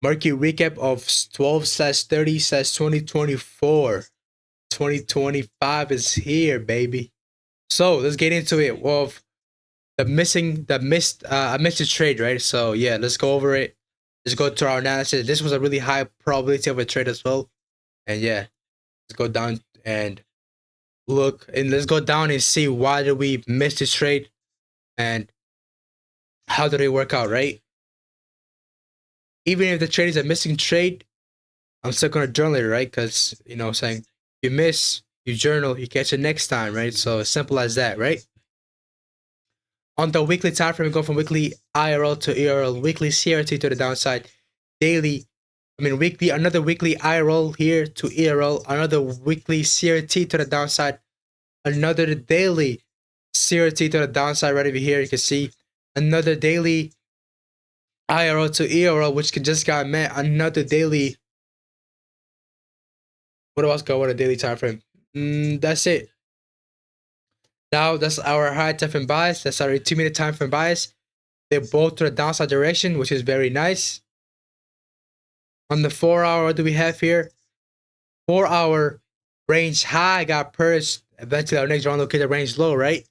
Market recap of 12/30/2024. 2025 is here, baby. So let's get into it. Well, I missed the trade, right? So yeah, let's go over it. Let's go to our analysis. This was a really high probability of a trade as well. And yeah, let's go down and look, and let's go down and see why did we miss this trade and how did it work out, right? Even if the trade is a missing trade, I'm still gonna journal it, right? Because saying you miss, you journal, you catch it next time, right? So it's simple as that, right? On the weekly time frame, we go from weekly IRL to ERL, weekly CRT to the downside, daily, weekly, another weekly IRL here to ERL, another weekly CRT to the downside, another daily CRT to the downside right over here. You can see another daily IRL to ERL, which just got met, another daily. What else go on a daily time frame? That's it. Now that's our high time frame bias. That's our 2 minute time frame bias. They're both to the downside direction, which is very nice. On the 4 hour, what do we have here? 4 hour range high got purged. Eventually, our next round located range low, right?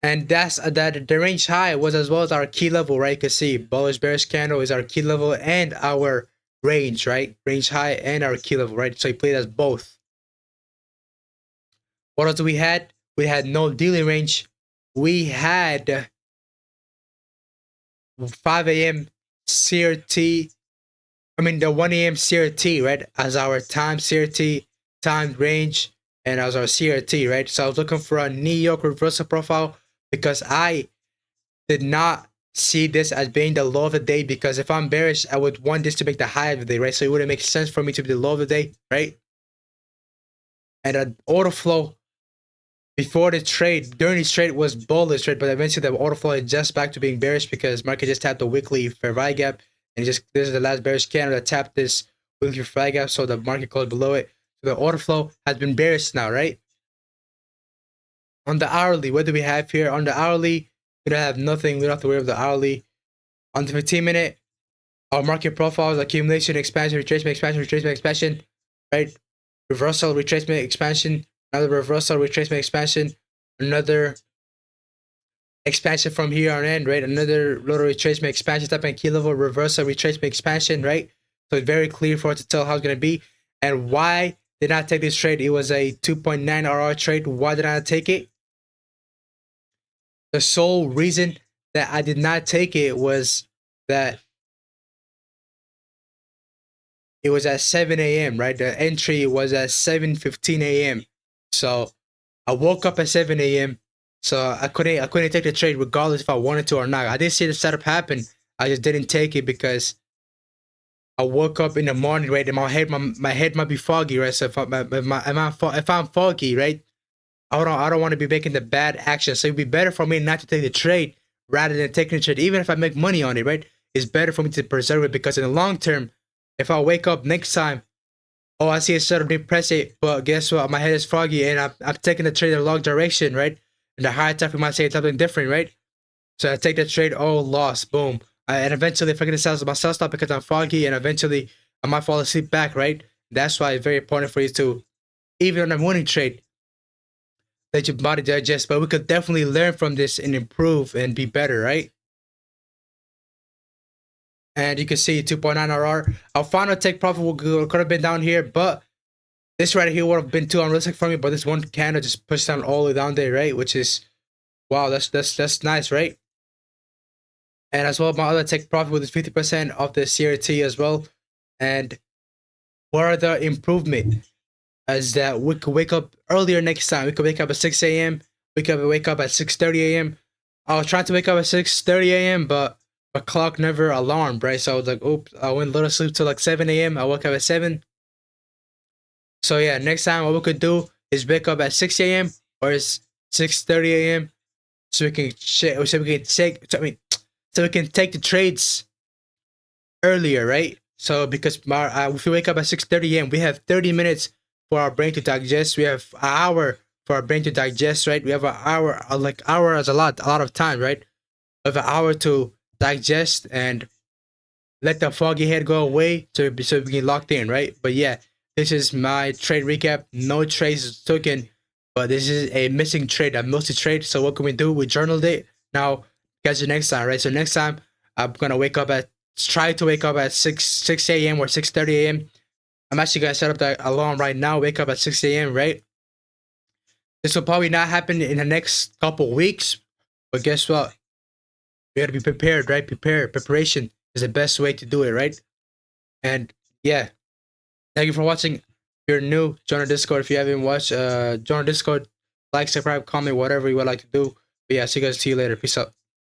And that's that. The range high was as well as our key level, right? You can see bullish bearish candle is our key level and our range, right? Range high and our key level, right? So you played as both. What else do we had? We had no daily range. We had 5 a.m. CRT. The 1 a.m. CRT, right? As our time CRT, time range, and as our CRT, right? So I was looking for a New York reversal profile because I did not see this as being the low of the day, because if I'm bearish, I would want this to make the high of the day, right? So it wouldn't make sense for me to be the low of the day, right? And an order flow before the trade, during this trade was bullish, right? But eventually the order flow adjusts back to being bearish because market just tapped the weekly fair value gap, and this is the last bearish candle that tapped this weekly fair value gap, so the market closed below it. So the order flow has been bearish now, right? On the hourly, what do we have here? On the hourly, we don't have nothing. We don't have to worry about the hourly. On the 15 minute, our market profiles, accumulation, expansion, retracement, expansion, right? Reversal, retracement, expansion, another reversal, retracement, expansion, another expansion from here on in, right? Another little retracement, expansion, step and key level, reversal, retracement, expansion, right? So it's very clear for us to tell how it's going to be. And why did I take this trade? It was a 2.9 RR trade. Why did I not take it? The sole reason that I did not take it was that it was at 7 a.m., right? The entry was at 7:15 a.m. So I woke up at 7 a.m. So I couldn't take the trade regardless if I wanted to or not. I did see the setup happen. I just didn't take it because I woke up in the morning, right? And my head might be foggy, right? So if I'm foggy, right? I don't want to be making the bad action. So it'd be better for me not to take the trade rather than taking the trade, even if I make money on it, right? It's better for me to preserve it, because in the long term, if I wake up next time, oh, I see a setup, press it, but guess what? My head is foggy and I'm taking the trade in the long direction, right? And the higher time, we might say something different, right? So I take the trade, oh, loss, boom. And eventually, if I get to sell my sell stop because I'm foggy, and eventually I might fall asleep back, right? That's why it's very important for you to, even on a morning trade, let your body digest. But we could definitely learn from this and improve and be better, right? And you can see 2.9 RR. Our final take profit could have been down here, but this right here would have been too unrealistic for me. But this one candle just pushed down all the way down there, right? Which is, wow, that's nice, right? And as well, my other take profit was 50% of the CRT as well. And what are the improvement? As that we could wake up earlier next time. We could wake up at 6 a.m. We could wake up at 6:30 a.m. I was trying to wake up at 6:30 a.m., but my clock never alarmed, right? So I was like, oops, I went little sleep till like 7 a.m. I woke up at 7. So yeah, next time what we could do is wake up at 6 a.m. or it's 6:30 a.m. so we can so we can take the trades earlier, right? So because if we wake up at 6:30 a.m., we have 30 minutes for our brain to digest. We have an hour for our brain to digest, right? We have an hour, like hour is a lot of time, right? We have an hour to digest, and let the foggy head go away so we can locked in, right? But yeah, this is my trade recap. No trades taken, but this is a missing trade, a missing trade. So what can we do? We journaled it. Now catch you next time, right? So next time I'm gonna try to wake up at 6 a.m. or 6:30 a.m. I'm actually gonna set up the alarm right now. Wake up at 6 a.m. Right? This will probably not happen in the next couple weeks, but guess what? We gotta be prepared, right? Preparation is the best way to do it, right? And yeah, thank you for watching. If you're new, join our Discord. If you haven't watched, join our Discord. Like, subscribe, comment, whatever you would like to do. But yeah, see you guys. See you later. Peace out.